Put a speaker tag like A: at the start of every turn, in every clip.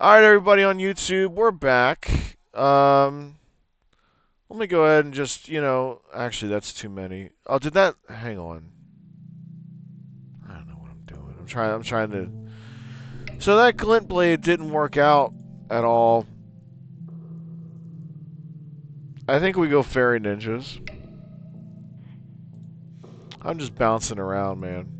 A: All right, everybody on YouTube, we're back. Let me go ahead and just, actually, that's too many. Oh, did that? Hang on. I don't know what I'm doing. I'm trying to. So that glint blade didn't work out at all. I think we go fairy ninjas. I'm just bouncing around, man.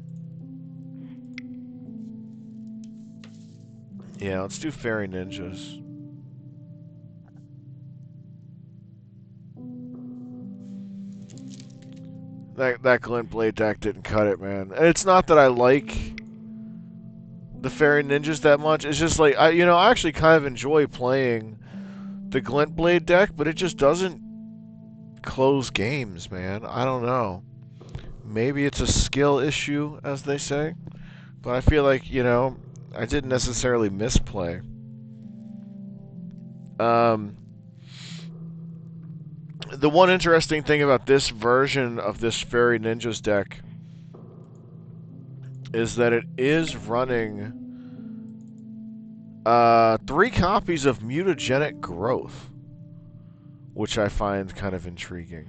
A: Yeah, let's do fairy ninjas. That glint blade deck didn't cut it, man. And it's not that I like the fairy ninjas that much. It's just like I actually kind of enjoy playing the glint blade deck, but it just doesn't close games, man. I don't know. Maybe it's a skill issue, as they say. But I feel like, I didn't necessarily misplay. Um, the one interesting thing about this version of this Fairy Ninjas deck is that it is running 3 copies of Mutagenic Growth, which I find kind of intriguing.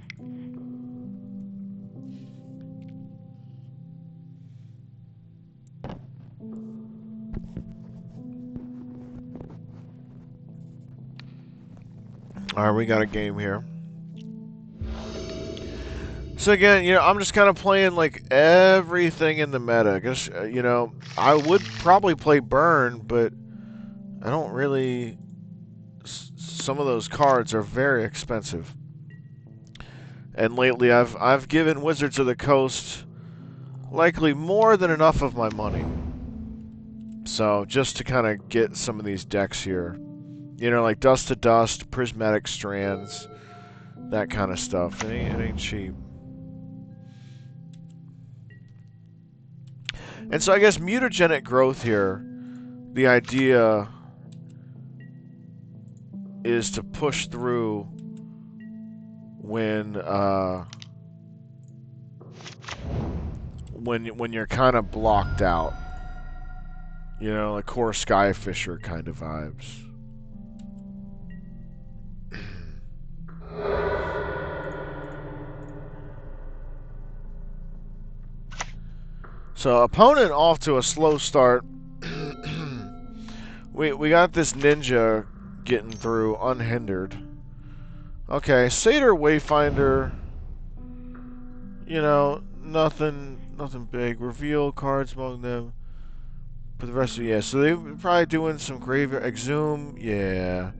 A: Alright, we got a game here. So again, I'm just kind of playing like everything in the meta. I guess, I would probably play Burn, but I don't really. Some of those cards are very expensive, and lately I've given Wizards of the Coast likely more than enough of my money. So just to kind of get some of these decks here, like Dust to Dust, Prismatic Strands, that kind of stuff. It ain't cheap. And so I guess Mutagenic Growth here, the idea is to push through when when you're kind of blocked out. Like core Skyfisher kind of vibes. So opponent off to a slow start. we got this ninja getting through unhindered. Okay, Satyr Wayfinder. Nothing big. Reveal cards among them. But the rest of so they're probably doing some graveyard exhume. Yeah,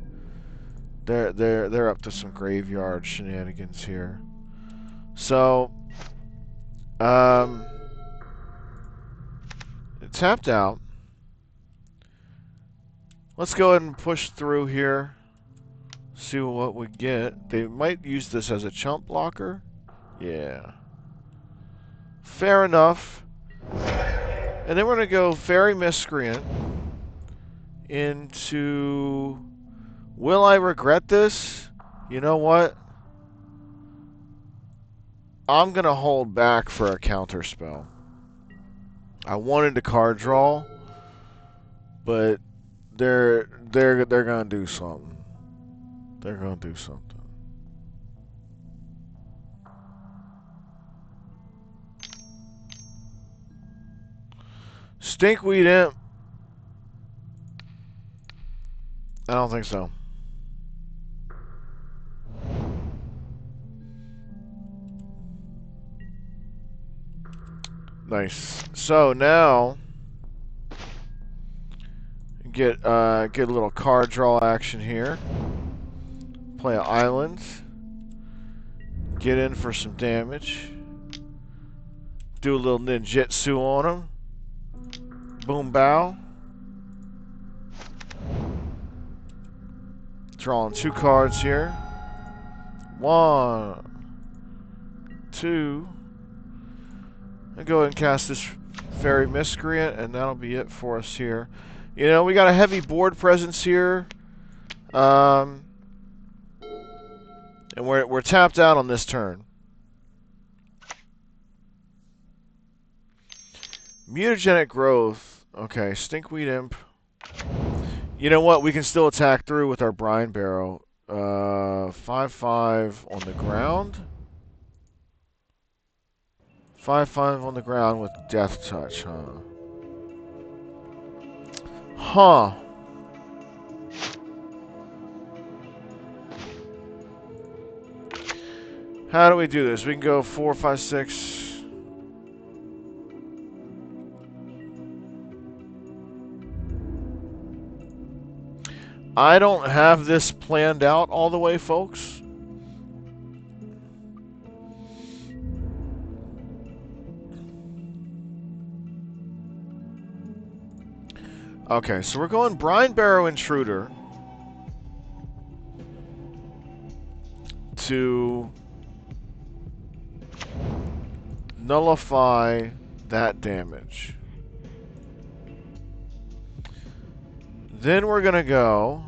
A: they're up to some graveyard shenanigans here. So, it tapped out. Let's go ahead and push through here. See what we get. They might use this as a chump blocker. Yeah. Fair enough. And then we're going to go Fairy Miscreant into... Will I regret this? You know what? I'm going to hold back for a counter spell. I wanted to card draw, but they're going to do something. They're going to do something. Stinkweed Imp. I don't think so. Nice. So now get a little card draw action here. Play an island. Get in for some damage. Do a little ninjutsu on him. Boom bow. Drawing 2 cards here. 1, 2. And go ahead and cast this Fairy Miscreant, and that'll be it for us here. We got a heavy board presence here. And we're tapped out on this turn. Mutagenic Growth. Okay, Stinkweed Imp. You know what? We can still attack through with our Brine Barrow. 5/5 on the ground. 5/5 on the ground with Death Touch, huh? Huh. How do we do this? We can go 4, 5, 6. I don't have this planned out all the way, folks. Okay, so we're going Brine Barrow Intruder to nullify that damage. Then we're going to go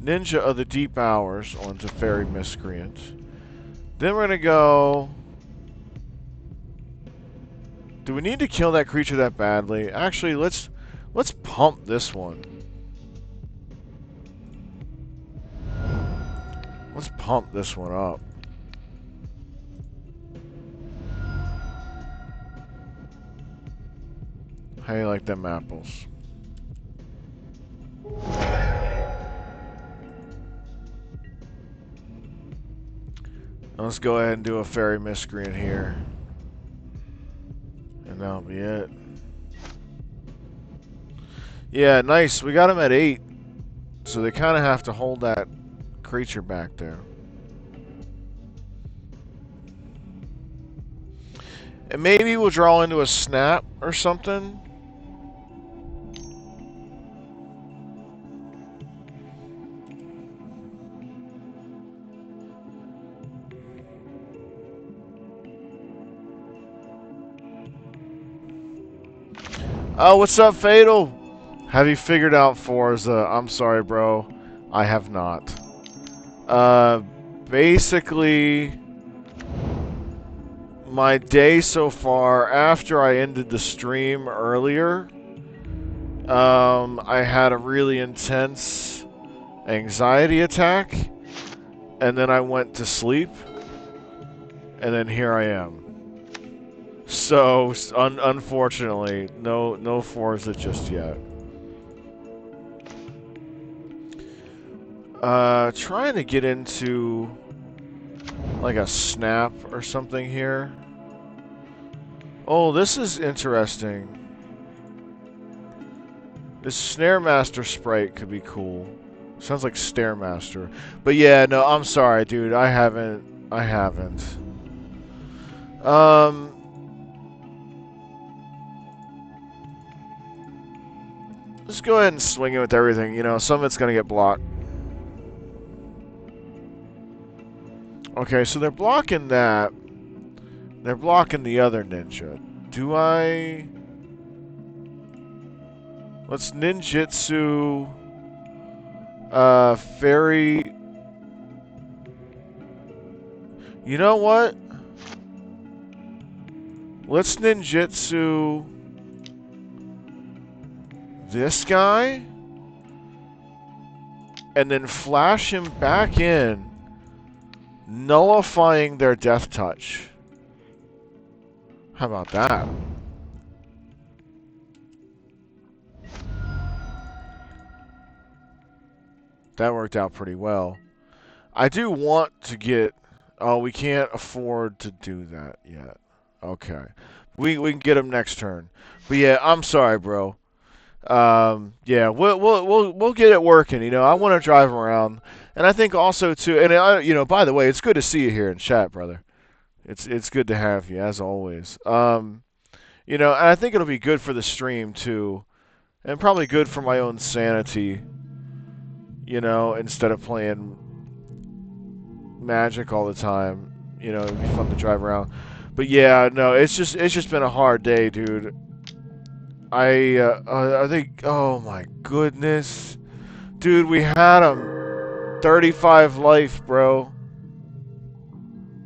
A: Ninja of the Deep Hours onto Fairy Miscreant. Then we're going to go... Do we need to kill that creature that badly? Actually, let's pump this one. Let's pump this one up. How you like them apples? Let's go ahead and do a Fairy Miscreant here. And that'll be it. Yeah, nice. We got him at 8. So they kind of have to hold that creature back there. And maybe we'll draw into a snap or something. Oh, what's up, Fatal? Have you figured out Forza? I'm sorry, bro. I have not. Basically, my day so far, after I ended the stream earlier, I had a really intense anxiety attack, and then I went to sleep, and then here I am. So, unfortunately, no Forza just yet. Trying to get into like a snap or something here. Oh, this is interesting. This Snare Master sprite could be cool. Sounds like Stairmaster. But yeah, no, I'm sorry, dude. I haven't. Let's go ahead and swing it with everything. You know, some of it's gonna get blocked. Okay, so they're blocking that. They're blocking the other ninja. Do I... Let's ninjutsu... Fairy... You know what? Let's ninjutsu... this guy? And then flash him back in, nullifying their death touch. How about that? That worked out pretty well. I do want to get... Oh, we can't afford to do that yet. Okay. We can get him next turn. But yeah, I'm sorry, bro. Yeah, we'll get it working. You know, I want to drive him around, and I think also too. And you know, by the way, it's good to see you here in chat, brother. It's good to have you as always. You know, and I think it'll be good for the stream too, and probably good for my own sanity. You know, instead of playing Magic all the time, you know, it'd be fun to drive around. But yeah, no, it's just been a hard day, dude. I think, oh my goodness, dude, we had him 35 life, bro.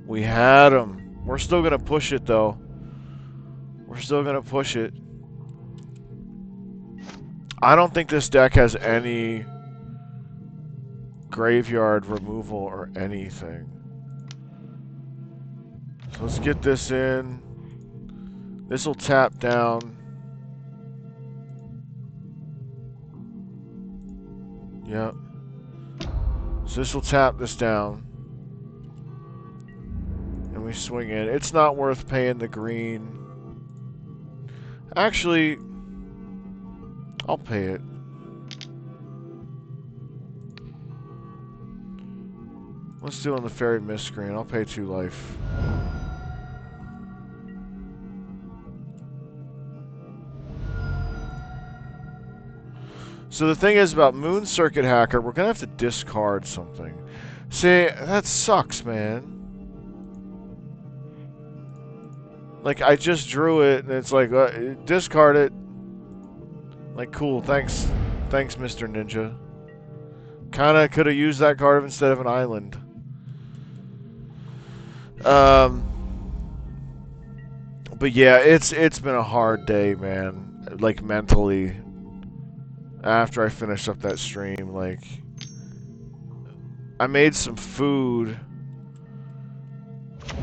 A: We had him. We're still gonna push it though. We're still gonna push it. I don't think this deck has any graveyard removal or anything. So let's get this in. This will tap down. Yep. So this will tap this down. And we swing in. It's not worth paying the green. Actually, I'll pay it. Let's do it on the Fairy Mist screen. I'll pay 2 life. So the thing is about Moon Circuit Hacker, we're going to have to discard something. See, that sucks, man. Like, I just drew it, and it's like, discard it. Like, cool, thanks. Thanks, Mr. Ninja. Kinda could have used that card instead of an island. But yeah, it's been a hard day, man. Like, mentally. After I finished up that stream, like... I made some food...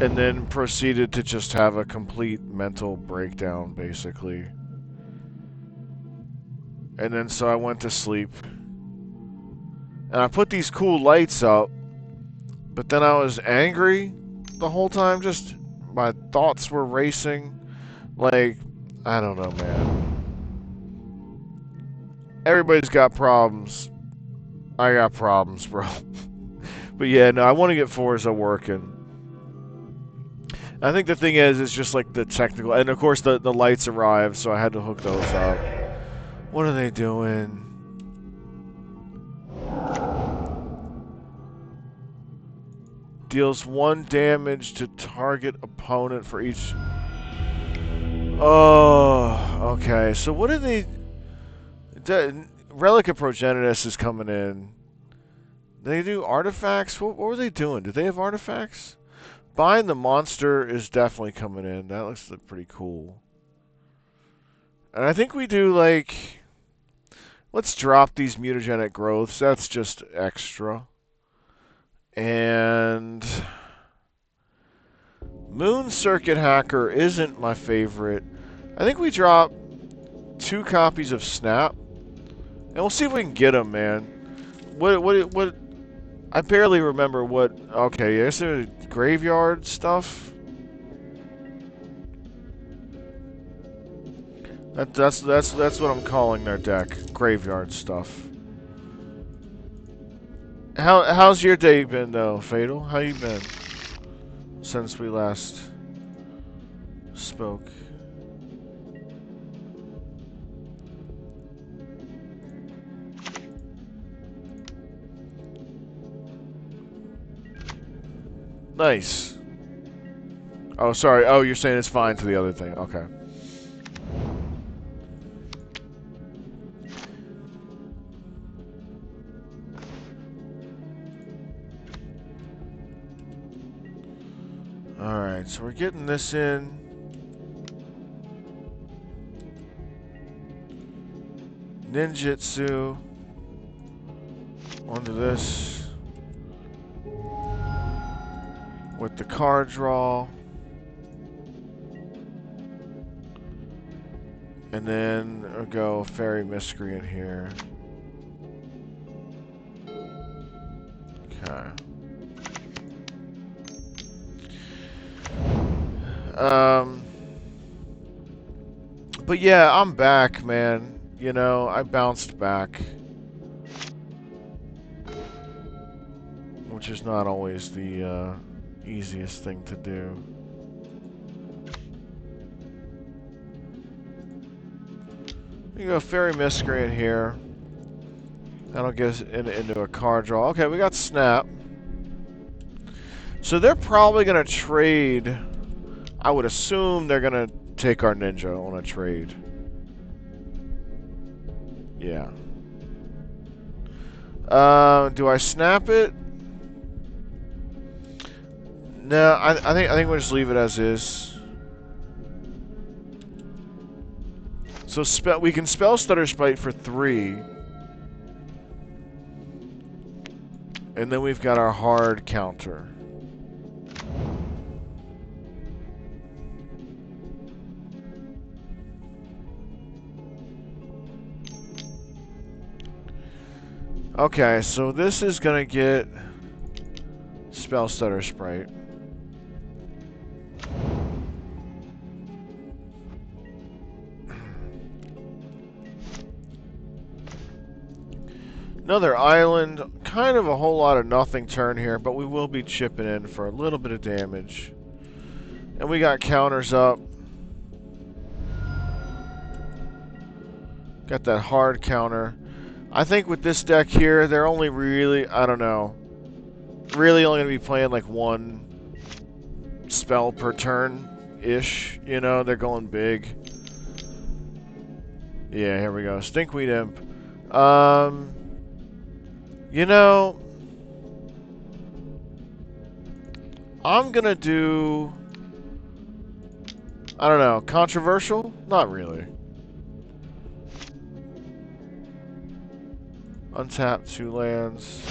A: and then proceeded to just have a complete mental breakdown, basically. And then so I went to sleep. And I put these cool lights up, but then I was angry the whole time, just my thoughts were racing. Like, I don't know, man. Everybody's got problems. I got problems, bro. But yeah, no, I want to get Forza working. I think the thing is, it's just like the technical, and of course the lights arrived, so I had to hook those up. What are they doing? Deals 1 damage to target opponent for each... Oh, okay. So what are they... Relic of Progenitus is coming in. They do artifacts? What were they doing? Did they have artifacts? Bind the Monster is definitely coming in. That looks pretty cool. And I think we do, like... Let's drop these mutagenic growths. That's just extra. And... Moon Circuit Hacker isn't my favorite. I think we drop 2 copies of Snap. And we'll see if we can get them, man. What... I barely remember what... Okay, is there graveyard stuff? That's what I'm calling their deck. Graveyard stuff. How's your day been though, Fatal? How you been since we last spoke? Nice. Oh, sorry. Oh, you're saying it's fine to the other thing. Okay. Alright, so we're getting this in. Ninjutsu. Onto this. With the card draw. And then we'll go Fairy Miscreant here. Okay. But yeah, I'm back, man. You know, I bounced back. Which is not always the easiest thing to do. You go Fairy Miscreant here. That'll get us into a card draw. Okay, we got Snap. So they're probably going to trade. I would assume they're going to take our Ninja on a trade. Yeah. Do I snap it? No, I think we'll just leave it as is. So we can spell Stutter Spite for 3. And then we've got our hard counter. Okay, so this is gonna get spell Stutter Sprite. Another island, kind of a whole lot of nothing turn here, but we will be chipping in for a little bit of damage. And we got counters up. Got that hard counter. I think with this deck here, they're only really, I don't know, really only going to be playing like 1 spell per turn-ish. You know, they're going big. Yeah, here we go. Stinkweed Imp. You know, I'm gonna do, I don't know, controversial? Not really. Untap 2 lands.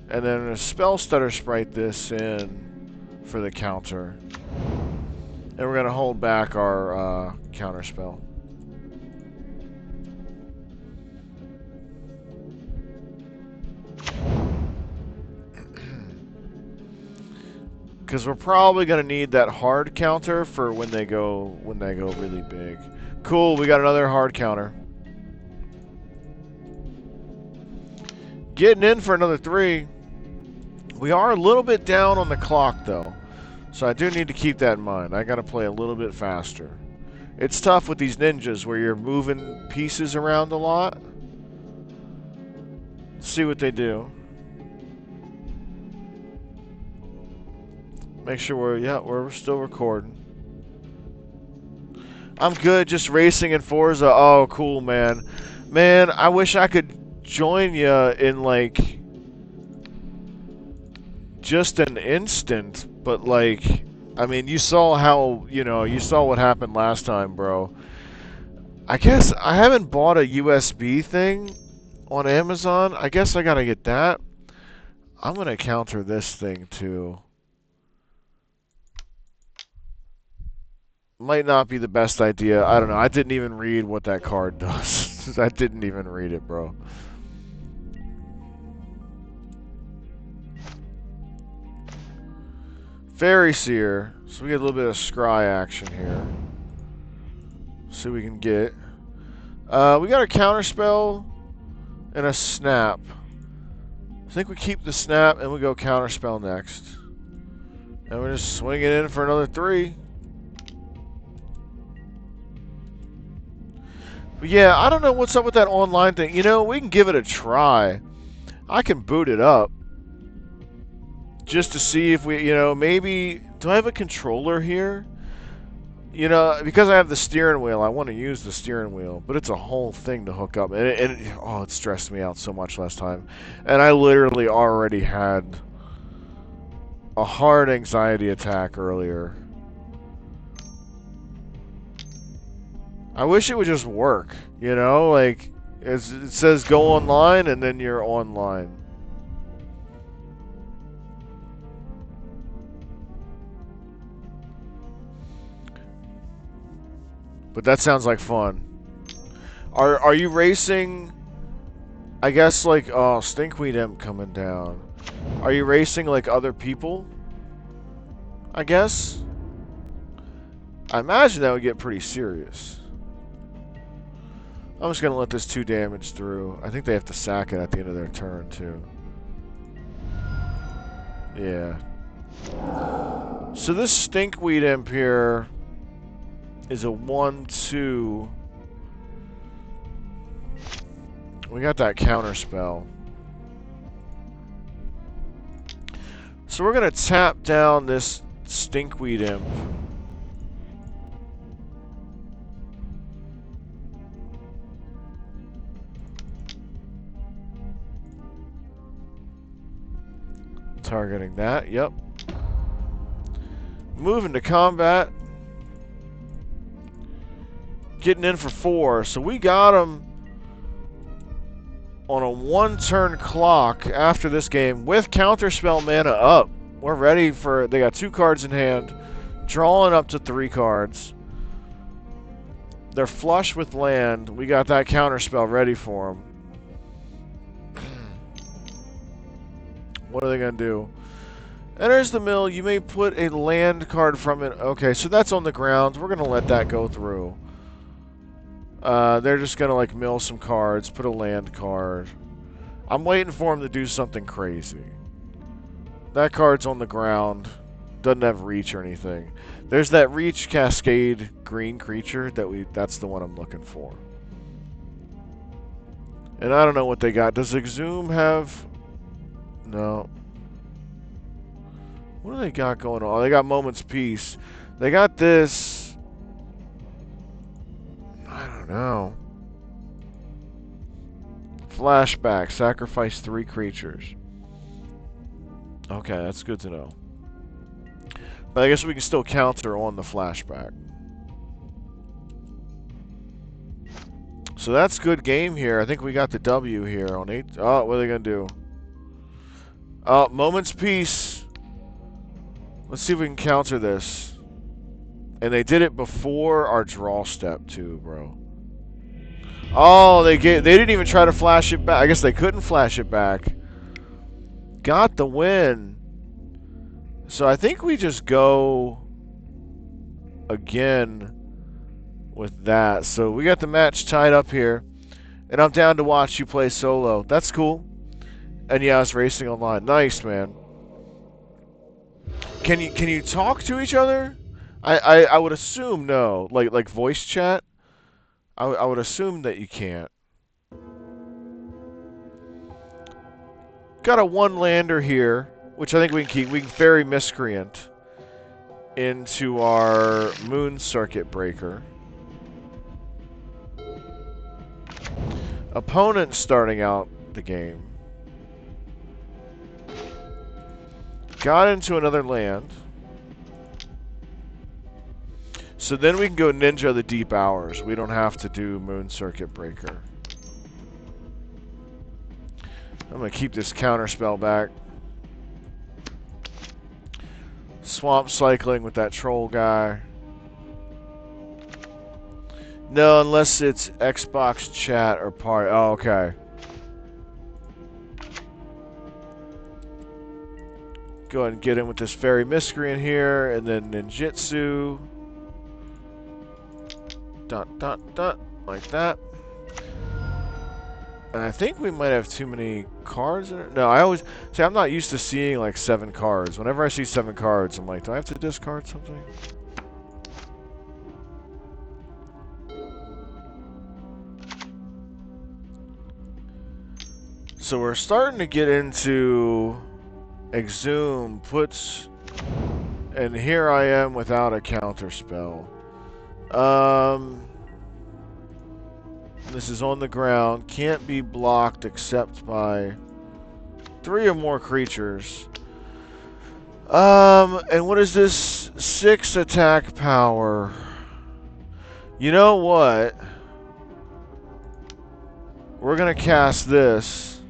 A: And then I'm gonna spell Stutter Sprite this in for the counter. And we're gonna hold back our counter spell. Because we're probably going to need that hard counter for when they go really big. Cool, we got another hard counter. Getting in for another 3. We are a little bit down on the clock, though. So I do need to keep that in mind. I got to play a little bit faster. It's tough with these ninjas where you're moving pieces around a lot. Let's see what they do. Make sure we're still recording. I'm good, just racing in Forza. Oh, cool, man. Man, I wish I could join you in, like, just an instant. But, like, I mean, you saw how, you saw what happened last time, bro. I guess I haven't bought a USB thing on Amazon. I guess I gotta get that. I'm gonna counter this thing, too. Might not be the best idea. I don't know. I didn't even read what that card does. I didn't even read it, bro. Fairy Seer. So we get a little bit of scry action here. See what we can get. We got a counterspell and a snap. I think we keep the snap and we go counterspell next. And we're just swinging in for another 3. But yeah, I don't know what's up with that online thing. You know, we can give it a try. I can boot it up. Just to see if we, maybe... Do I have a controller here? Because I have the steering wheel, I want to use the steering wheel. But it's a whole thing to hook up. And it stressed me out so much last time. And I literally already had a hard anxiety attack earlier. I wish it would just work, like it says go online and then you're online. But that sounds like fun. Are you racing? I guess like Stinkweed Imp coming down. Are you racing like other people? I guess. I imagine that would get pretty serious. I'm just going to let this 2 damage through. I think they have to sack it at the end of their turn, too. Yeah. So this Stinkweed Imp here is a 1/2. We got that counter spell. So we're going to tap down this Stinkweed Imp. Targeting that, yep. Moving to combat. getting in for 4. So we got them on a 1-turn clock after this game with counterspell mana up. We're ready for... They got 2 cards in hand, drawing up to 3 cards. They're flush with land. We got that counterspell ready for them. What are they going to do? Enters the mill. You may put a land card from it. Okay, so that's on the ground. We're going to let that go through. They're just going to, like, mill some cards, put a land card. I'm waiting for them to do something crazy. That card's on the ground. Doesn't have reach or anything. There's that reach cascade green creature that's the one I'm looking for. And I don't know what they got. Does Exhume have... No. What do they got going on? Oh, they got Moment's Peace. They got this... I don't know. Flashback. Sacrifice 3 creatures. Okay, that's good to know. But I guess we can still counter on the flashback. So that's good game here. I think we got the W here on 8. Oh, what are they going to do? Oh, Moment's Peace. Let's see if we can counter this. And they did it before our draw step, too, bro. Oh, they didn't even try to flash it back. I guess they couldn't flash it back. Got the win. So I think we just go again with that. So we got the match tied up here. And I'm down to watch you play solo. That's cool. And yeah, it's racing online. Nice, man. Can you talk to each other? I would assume no. Like voice chat? I would assume that you can't. Got a 1-lander here, which I think we can keep. We can ferry Miscreant into our Moon Circuit Breaker. Opponent starting out the game. Got into another land. So then we can go Ninja the Deep Hours. We don't have to do Moon Circuit Breaker. I'm going to keep this counterspell back. Swamp cycling with that troll guy. No, unless it's Xbox chat or party. Oh, okay. Go ahead and get in with this Fairy Miscreant here, and then Ninjutsu. Dot, dot, dot. Like that. And I think we might have too many cards in it. No, I always... See, I'm not used to seeing, like, 7 cards. Whenever I see 7 cards, I'm like, do I have to discard something? So we're starting to get into... Exhume puts... And here I am without a counterspell. This is on the ground. Can't be blocked except by 3 or more creatures. And what is this? 6 attack power. You know what? We're gonna cast this.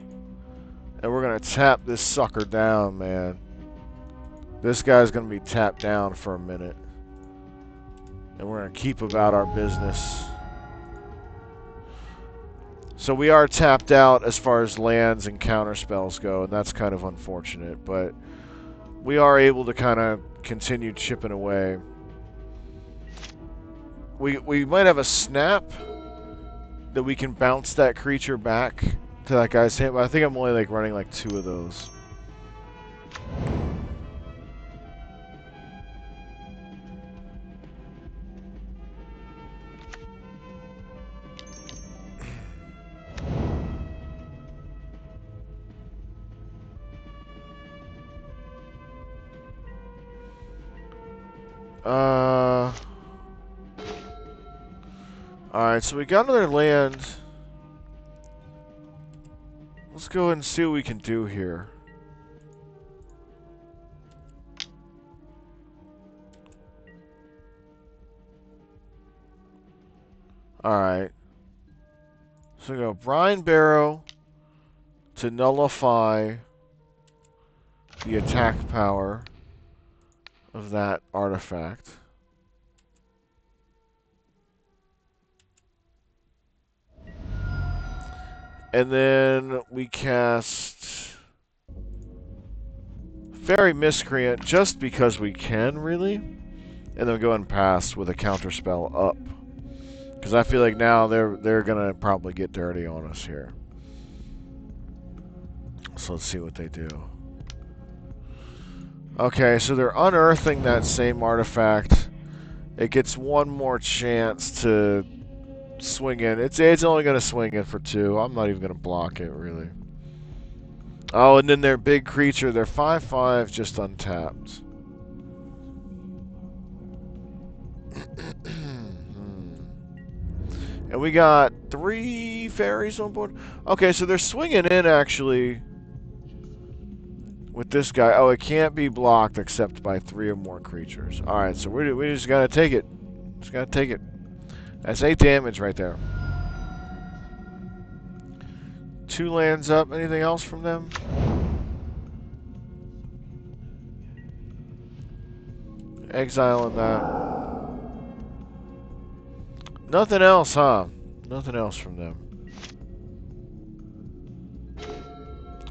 A: And we're gonna tap this sucker down, man. This guy's gonna be tapped down for a minute. And we're gonna keep about our business. So we are tapped out as far as lands and counterspells go, and that's kind of unfortunate, but we are able to kind of continue chipping away. We might have a snap that we can bounce that creature back to that guy's hand, but I think I'm only like running like 2 of those. Alright, so we got another land. Let's go ahead and see what we can do here. Alright. So we go Brine Barrow to nullify the attack power of that artifact. And then we cast Fairy Miscreant just because we can, really. And then we go and pass with a counterspell up. Because I feel like now they're gonna probably get dirty on us here. So let's see what they do. Okay, so they're unearthing that same artifact. It gets one more chance to swing in. It's only going to swing in for 2. I'm not even going to block it, really. Oh, and then their big creature, their 5/5 just untapped. And we got 3 fairies on board. Okay, so they're swinging in, actually, with this guy. Oh, it can't be blocked except by 3 or more creatures. Alright, so we just got to take it. Just got to take it. That's 8 damage right there. 2 lands up. Anything else from them? Exiling that. Nothing else, huh? Nothing else from them.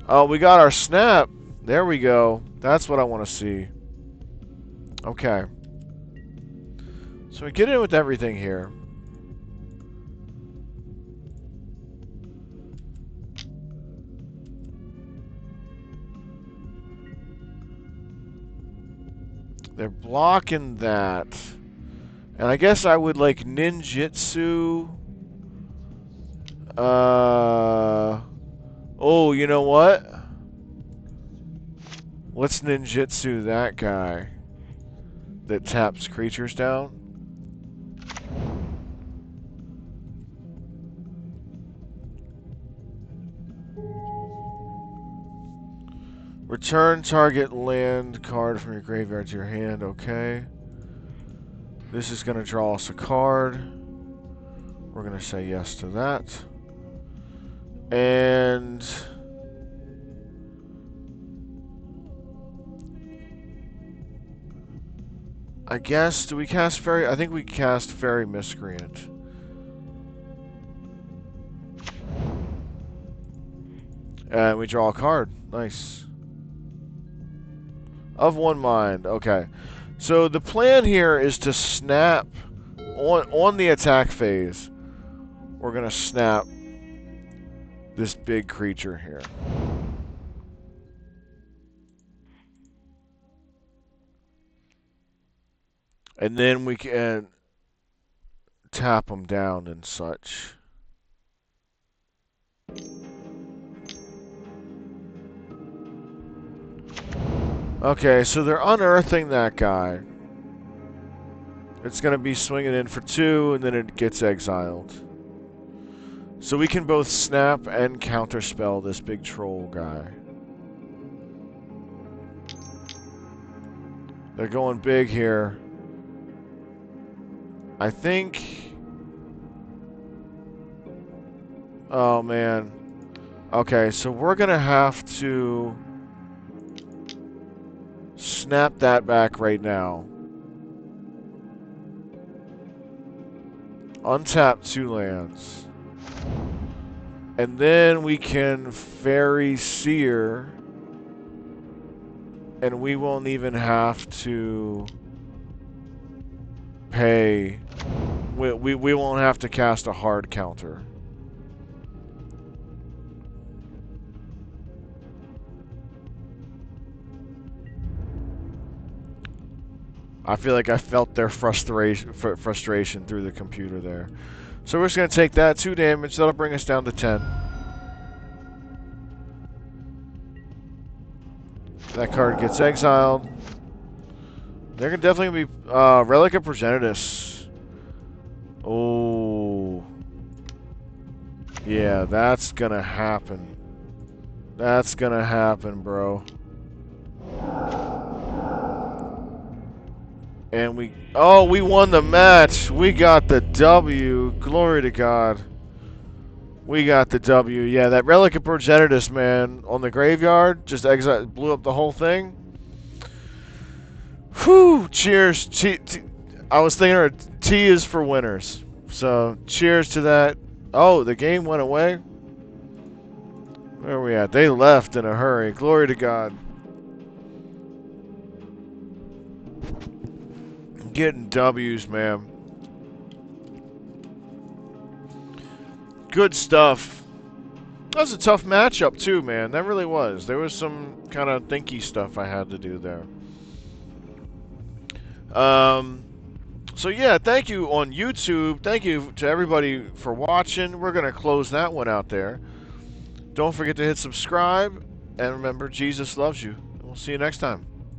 A: Oh, we got our snap. There we go. That's what I want to see. Okay. So we get in with everything here. They're blocking that. And I guess I would like ninjutsu. Oh, you know what? Let's ninjutsu that guy that taps creatures down. Return target land card from your graveyard to your hand. Okay. This is going to draw us a card. We're going to say yes to that. And I guess, do we cast Fairy? I think we cast Fairy Miscreant. And we draw a card. Nice. Of one mind. Okay. So the plan here is to snap on the attack phase. We're going to snap this big creature here. And then we can tap them down and such. Okay, so they're unearthing that guy. It's going to be swinging in for 2, and then it gets exiled. So we can both snap and counterspell this big troll guy. They're going big here. I think... Oh, man. Okay, so we're going to have to snap that back right now. Untap 2 lands. And then we can Fairy Seer. And we won't even have to pay. We won't have to cast a hard counter. I feel like I felt their frustration through the computer there. So we're just going to take that 2 damage. That'll bring us down to 10. That card gets exiled. They're gonna definitely be Relic of Progenitus. Oh. Yeah, that's gonna happen. That's gonna happen, bro. And we won the match. We got the W. Glory to God. We got the W. Yeah, that Relic of Progenitus, man, on the graveyard, just blew up the whole thing. Whew, cheers. I was thinking T is for winners. So, cheers to that. Oh, the game went away. Where are we at? They left in a hurry. Glory to God. Getting W's, man. Good stuff. That was a tough matchup, too, man. That really was. There was some kind of thinky stuff I had to do there. So yeah, thank you on YouTube. Thank you to everybody for watching. We're going to close that one out there. Don't forget to hit subscribe. And remember, Jesus loves you. We'll see you next time.